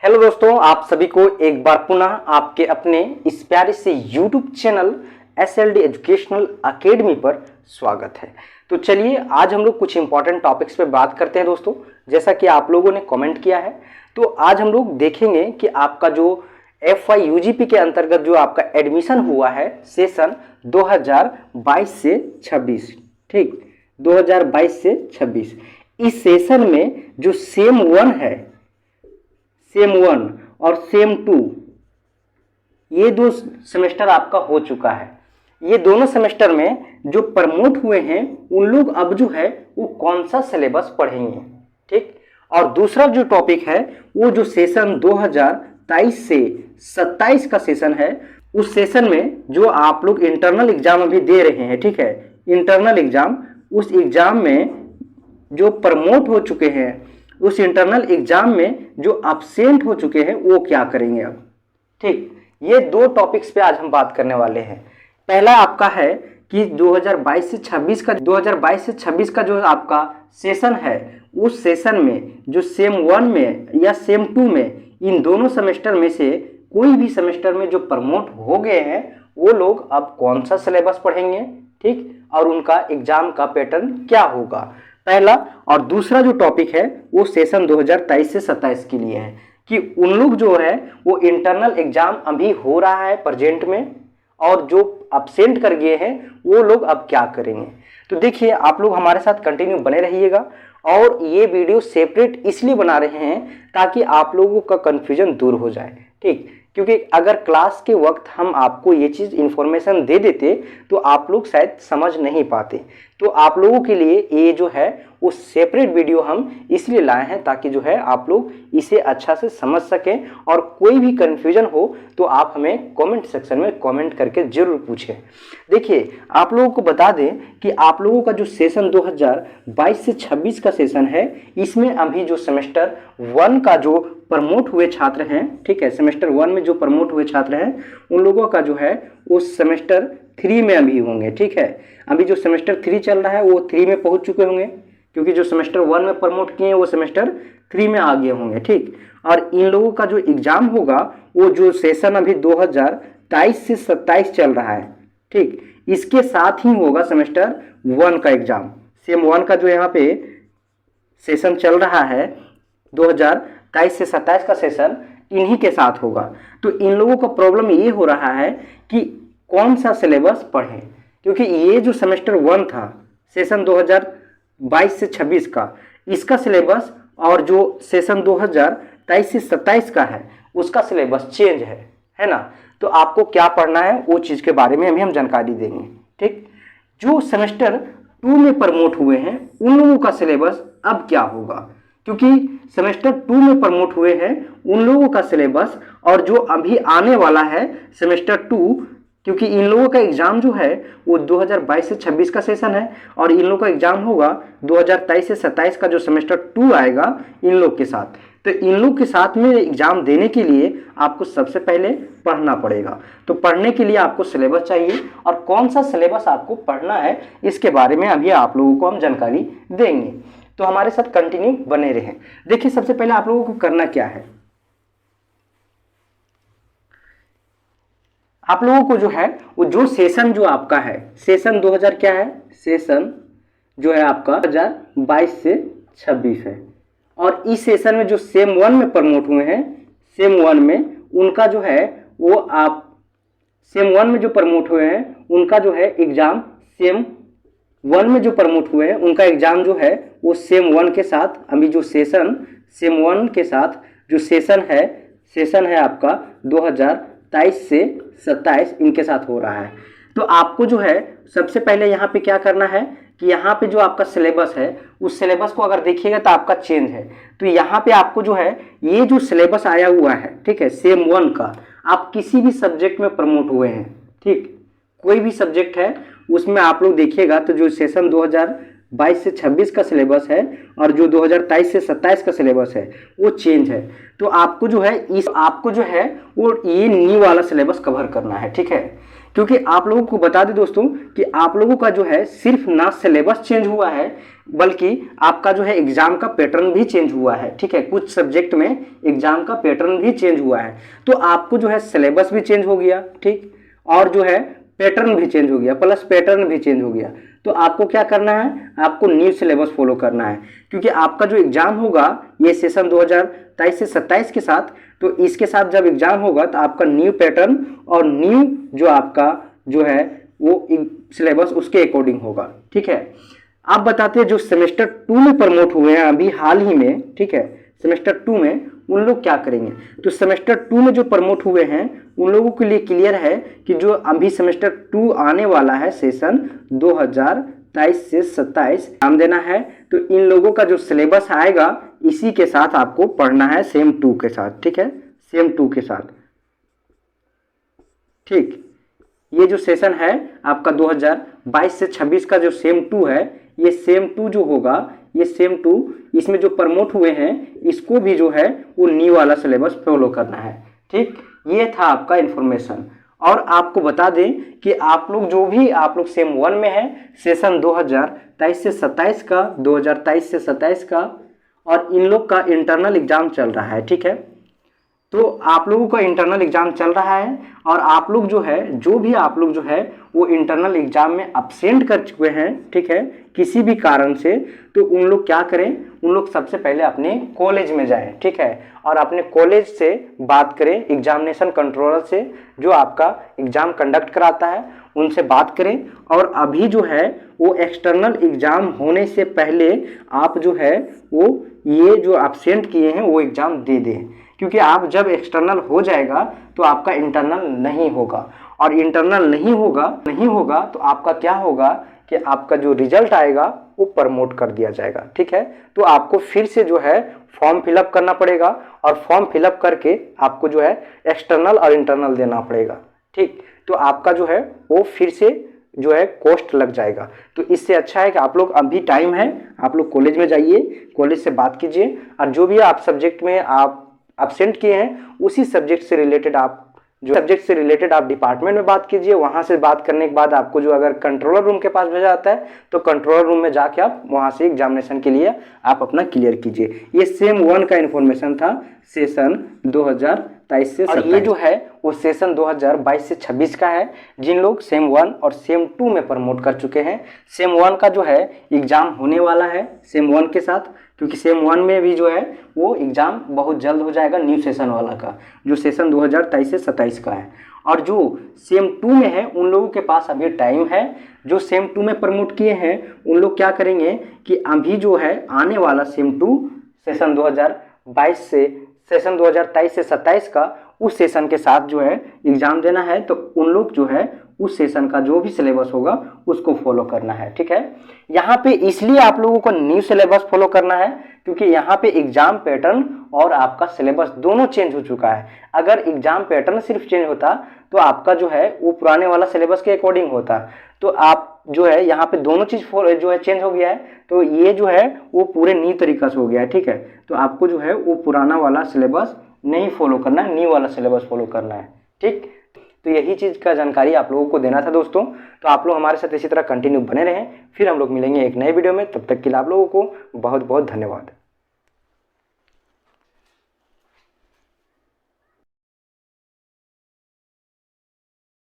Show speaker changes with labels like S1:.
S1: Hello दोस्तों, आप सभी को एक बार पुनः आपके अपने इस प्यारे से YouTube channel SLD educational academy पर स्वागत है। तो चलिए आज हम लोग कुछ इंपॉर्टेंट टॉपिक्स पे बात करते हैं दोस्तों। जैसा कि आप लोगों ने कमेंट किया है, तो आज हम लोग देखेंगे कि आपका जो FY UGP के अंतर्गत जो आपका एडमिशन हुआ है सेशन 2022 से 26, ठीक 2022 से 26, इस सेशन में जो सेम 1 है, सेम 1 और सेम 2, ये दो सेमेस्टर आपका हो चुका है। ये दोनों सेमेस्टर में जो प्रमोट हुए हैं उन लोग अब जो है वो कौन सा सिलेबस पढ़ेंगे, ठीक। और दूसरा जो टॉपिक है वो जो सेशन 2023 से 27 का सेशन है, उस सेशन में जो आप लोग इंटरनल एग्जाम अभी दे रहे हैं, ठीक है, इंटरनल एग्जाम, उस एग्जाम में जो प्रमोट हो चुके हैं, उस इंटरनल एग्जाम में जो अब्सेंट हो चुके हैं वो क्या करेंगे अब, ठीक। ये दो टॉपिक्स पे आज हम बात करने वाले हैं। पहला आपका है कि 2022 से 26 का जो आपका सेशन है, उस सेशन में जो सेम 1 में या सेम 2 में, इन दोनों सेमेस्टर में से कोई भी सेमेस्टर में जो प्रमोट हो गए हैं वो लोग अब कौन सा सिलेबस पढ़ेंगे, ठीक, और उनका एग्जाम का पैटर्न क्या होगा, पहला। और दूसरा जो टॉपिक है वो सेशन 2023 से 27 के लिए है कि उन लोग जो है वो इंटरनल एग्जाम अभी हो रहा है प्रेजेंट में, और जो अब्सेंट कर गए हैं वो लोग अब क्या करेंगे। तो देखिए, आप लोग हमारे साथ कंटिन्यू बने रहिएगा। और ये वीडियो सेपरेट इसलिए बना रहे हैं ताकि आप लोगों का कन्फ्यूजन दूर हो जाए, ठीक। क्योंकि अगर क्लास के वक्त हम आपको ये चीज़ इन्फॉर्मेशन दे देते तो आप लोग शायद समझ नहीं पाते। तो आप लोगों के लिए ये जो है वो सेपरेट वीडियो हम इसलिए लाए हैं ताकि जो है आप लोग इसे अच्छा से समझ सकें, और कोई भी कन्फ्यूजन हो तो आप हमें कमेंट सेक्शन में कमेंट करके ज़रूर पूछें। देखिए, आप लोगों को बता दें कि आप लोगों का जो सेशन 2022 से 26 का सेशन है, इसमें अभी जो सेमेस्टर 1 का जो प्रमोट हुए छात्र हैं, ठीक है, सेमेस्टर 1 में जो प्रमोट हुए छात्र हैं उन लोगों का जो है वो सेमेस्टर 3 में अभी होंगे, ठीक है। अभी जो सेमेस्टर 3 चल रहा है वो 3 में पहुंच चुके होंगे, क्योंकि जो सेमेस्टर 1 में प्रमोट किए हैं वो सेमेस्टर 3 में आ गए होंगे, ठीक। और इन लोगों का जो एग्जाम होगा वो जो सेशन अभी 2023 से 27 चल रहा है, ठीक, इसके साथ ही होगा सेमेस्टर 1 का एग्जाम। सेम 1 का जो यहाँ पे सेशन चल रहा है 2023 से 27 का सेशन इन्हीं के साथ होगा। तो इन लोगों का प्रॉब्लम ये हो रहा है कि कौन सा सिलेबस पढ़ें, क्योंकि ये जो सेमेस्टर 1 था सेशन 2022 से 26 का, इसका सिलेबस और जो सेशन 2023 से 27 का है उसका सिलेबस चेंज है ना। तो आपको क्या पढ़ना है वो चीज़ के बारे में अभी हम जानकारी देंगे, ठीक। जो सेमेस्टर 2 में प्रमोट हुए हैं उन लोगों का सिलेबस अब क्या होगा, क्योंकि सेमेस्टर 2 में प्रमोट हुए हैं उन लोगों का सिलेबस और जो अभी आने वाला है सेमेस्टर 2, क्योंकि इन लोगों का एग्जाम जो है वो 2022 से 26 का सेशन है, और इन लोगों का एग्जाम होगा 2023 से 27 का जो सेमेस्टर 2 आएगा इन लोग के साथ। तो इन लोग के साथ में एग्जाम देने के लिए आपको सबसे पहले पढ़ना पड़ेगा। तो पढ़ने के लिए आपको सिलेबस चाहिए, और कौन सा सिलेबस आपको पढ़ना है इसके बारे में अभी आप लोगों को हम जानकारी देंगे। तो हमारे साथ कंटिन्यू बने रहें। देखिए, सबसे पहले आप लोगों को करना क्या है, आप लोगों को जो है वो जो सेशन जो आपका है सेशन 2000 क्या है, सेशन जो है आपका 2022 से 26 है। और इस सेशन में जो सेम 1 में प्रमोट हुए हैं, सेम 1 में उनका जो है वो आप सेम 1 में जो प्रमोट हुए हैं उनका जो है एग्जाम, सेम 1 में जो प्रमोट हुए हैं उनका एग्जाम जो है वो सेम 1 के साथ, अभी जो सेशन सेम 1 के साथ जो सेशन है आपका 2023 से 27 इनके साथ हो रहा है। तो आपको जो है सबसे पहले यहाँ पे क्या करना है कि यहाँ पे जो आपका सिलेबस है उस सिलेबस को अगर देखिएगा तो आपका चेंज है। तो यहाँ पे आपको जो है ये जो सिलेबस आया हुआ है, ठीक है, सेम 1 का, आप किसी भी सब्जेक्ट में प्रमोट हुए हैं, ठीक, कोई भी सब्जेक्ट है उसमें आप लोग देखिएगा तो जो सेशन 2022 से 26 का सिलेबस है और जो 2023 से 27 का सिलेबस है वो चेंज है। तो आपको जो है वो ये न्यू वाला सिलेबस कवर करना है, ठीक है। क्योंकि आप लोगों को बता दें दोस्तों कि आप लोगों का जो है सिर्फ ना सिलेबस चेंज हुआ है बल्कि आपका जो है एग्जाम का पैटर्न भी चेंज हुआ है। ठीक है, कुछ सब्जेक्ट में एग्जाम का पैटर्न भी चेंज हुआ है, तो आपको जो है सिलेबस भी चेंज हो गया, ठीक, और जो है पैटर्न भी चेंज हो गया, प्लस पैटर्न भी चेंज हो गया। तो आपको क्या करना है, आपको न्यू सिलेबस फॉलो करना है, क्योंकि आपका जो एग्जाम होगा ये सेशन 2023 से 27 के साथ, तो इसके साथ जब एग्जाम होगा तो आपका न्यू पैटर्न और न्यू जो आपका जो है वो सिलेबस उसके अकॉर्डिंग होगा। ठीक है, आप बताते हैं जो सेमेस्टर 2 में प्रमोट हुए हैं अभी हाल ही में, ठीक है, सेमेस्टर 2 में उन लोग क्या करेंगे। तो सेमेस्टर 2 में जो प्रमोट हुए हैं उन लोगों के लिए क्लियर है कि जो अभी सेमेस्टर 2 आने वाला है सेशन 2023 से 27 एग्जाम देना है, तो इन लोगों का जो सिलेबस आएगा इसी के साथ आपको पढ़ना है, सेम 2 के साथ। ठीक है, सेम 2 के साथ। ठीक, ये जो सेशन है आपका 2022 से 26 का जो सेम 2 है, ये सेम 2 जो होगा, ये सेम 2 इसमें जो प्रमोट हुए हैं इसको भी जो है वो न्यू वाला सिलेबस फॉलो करना है। ठीक, ये था आपका इंफॉर्मेशन। और आपको बता दें कि आप लोग जो भी आप लोग सेम 1 में है, सेशन 2023 से 27 का, 2023 से 27 का, और इन लोग का इंटरनल एग्जाम चल रहा है। ठीक है, तो आप लोगों का इंटरनल एग्जाम चल रहा है और आप लोग जो है, जो भी आप लोग जो है वो इंटरनल एग्जाम में अब्सेंट कर चुके हैं, ठीक है, किसी भी कारण से, तो उन लोग क्या करें, उन लोग सबसे पहले अपने कॉलेज में जाएं। ठीक है, और अपने कॉलेज से बात करें, एग्जामिनेशन कंट्रोलर से जो आपका एग्जाम कंडक्ट कराता है उनसे बात करें, और अभी जो है वो एक्सटर्नल एग्जाम होने से पहले आप जो है वो ये जो अब्सेंट किए हैं वो एग्जाम दे दें, क्योंकि आप जब एक्सटर्नल हो जाएगा तो आपका इंटरनल नहीं होगा, और इंटरनल नहीं होगा तो आपका क्या होगा कि आपका जो रिजल्ट आएगा वो प्रमोट कर दिया जाएगा। ठीक है, तो आपको फिर से जो है फॉर्म फिलअप करना पड़ेगा, और फॉर्म फिलअप करके आपको जो है एक्सटर्नल और इंटरनल देना पड़ेगा। ठीक, तो आपका जो है वो फिर से जो है कॉस्ट लग जाएगा। तो इससे अच्छा है कि आप लोग अभी टाइम है, आप लोग कॉलेज में जाइए, कॉलेज से बात कीजिए, और जो भी आप सब्जेक्ट में आप अब्सेंट किए हैं उसी सब्जेक्ट से रिलेटेड आप डिपार्टमेंट में बात कीजिए। वहां से बात करने के बाद आपको जो अगर कंट्रोलर रूम के पास भेजा जाता है तो कंट्रोलर रूम में जाके आप वहां से एग्जामिनेशन के लिए आप अपना क्लियर कीजिए। ये सेम 1 का इन्फॉर्मेशन था सेशन 2023 से 27। और ये जो है वो सेशन 2022 से 26 का है, जिन लोग सेम 1 और सेम 2 में प्रमोट कर चुके हैं। सेम 1 का जो है एग्जाम होने वाला है सेम 1 के साथ, क्योंकि सेम 1 में भी जो है वो एग्जाम बहुत जल्द हो जाएगा न्यू सेशन वाला का, जो सेशन 2023 से 27 का है। और जो सेम 2 में है उन लोगों के पास अभी टाइम है, जो सेम 2 में प्रमोट किए हैं उन लोग क्या करेंगे कि अभी जो है आने वाला सेम 2 सेशन 2023 से 27 का उस सेशन के साथ जो है एग्जाम देना है, तो उन लोग जो है उस सेशन का जो भी सिलेबस होगा उसको फॉलो करना है। ठीक है, यहाँ पे इसलिए आप लोगों को न्यू सिलेबस फॉलो करना है क्योंकि यहाँ पे एग्जाम पैटर्न और आपका सिलेबस दोनों चेंज हो चुका है। अगर एग्जाम पैटर्न सिर्फ चेंज होता तो आपका जो है वो पुराने वाला सिलेबस के अकॉर्डिंग होता, तो आप जो है यहाँ पे दोनों चीज जो है चेंज हो गया है, तो ये जो है वो पूरे न्यू तरीका से हो गया है। ठीक है, तो आपको जो है वो पुराना वाला सिलेबस नहीं फॉलो करना है, न्यू वाला सिलेबस फॉलो करना है। ठीक, तो यही चीज़ का जानकारी आप लोगों को देना था दोस्तों। तो आप लोग हमारे साथ इसी तरह कंटिन्यू बने रहें, फिर हम लोग मिलेंगे एक नए वीडियो में। तब तक के लिए आप लोगों को बहुत बहुत धन्यवाद।